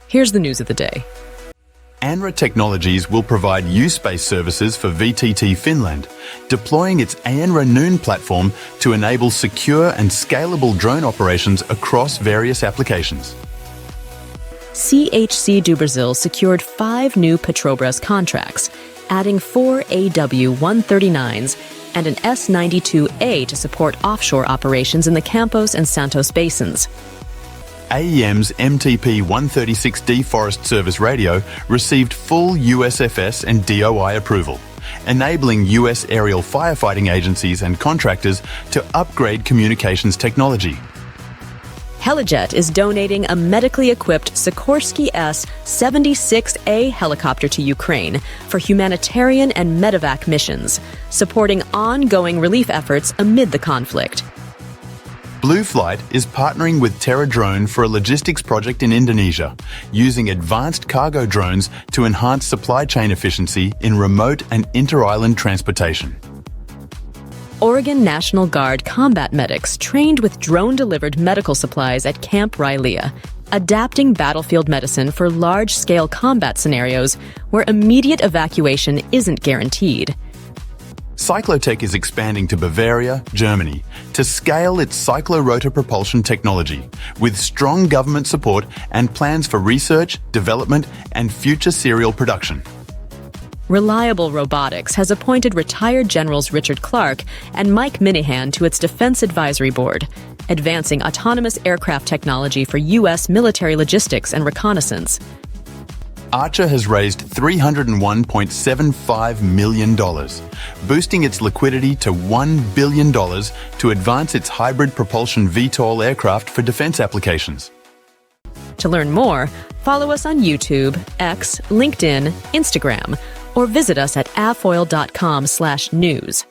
Here's the news of the day. ANRA Technologies will provide use-based services for VTT Finland, deploying its ANRA Noon platform to enable secure and scalable drone operations across various applications. CHC Brazil secured 5 new Petrobras contracts, adding 4 AW139s and an S-92A to support offshore operations in the Campos and Santos basins. AEMS MTP-136D Forest Service radio received full USFS and DOI approval, enabling US aerial firefighting agencies and contractors to upgrade communications technology. Helijet is donating a medically equipped Sikorsky S-76A helicopter to Ukraine for humanitarian and medevac missions, supporting ongoing relief efforts amid the conflict. Blue Flight is partnering with Terra Drone for a logistics project in Indonesia, using advanced cargo drones to enhance supply chain efficiency in remote and inter-island transportation. Oregon National Guard combat medics trained with drone-delivered medical supplies at Camp Rylea, adapting battlefield medicine for large-scale combat scenarios where immediate evacuation isn't guaranteed. Cyclotech is expanding to Bavaria, Germany, to scale its cyclorotor propulsion technology, with strong government support and plans for research, development, and future serial production. Reliable Robotics has appointed retired Generals Richard Clark and Mike Minahan to its Defense Advisory Board, advancing autonomous aircraft technology for U.S. military logistics and reconnaissance. Archer has raised $301.75 million, boosting its liquidity to $1 billion to advance its hybrid propulsion VTOL aircraft for defense applications. To learn more, follow us on YouTube, X, LinkedIn, Instagram, or visit us at avfoil.com/news.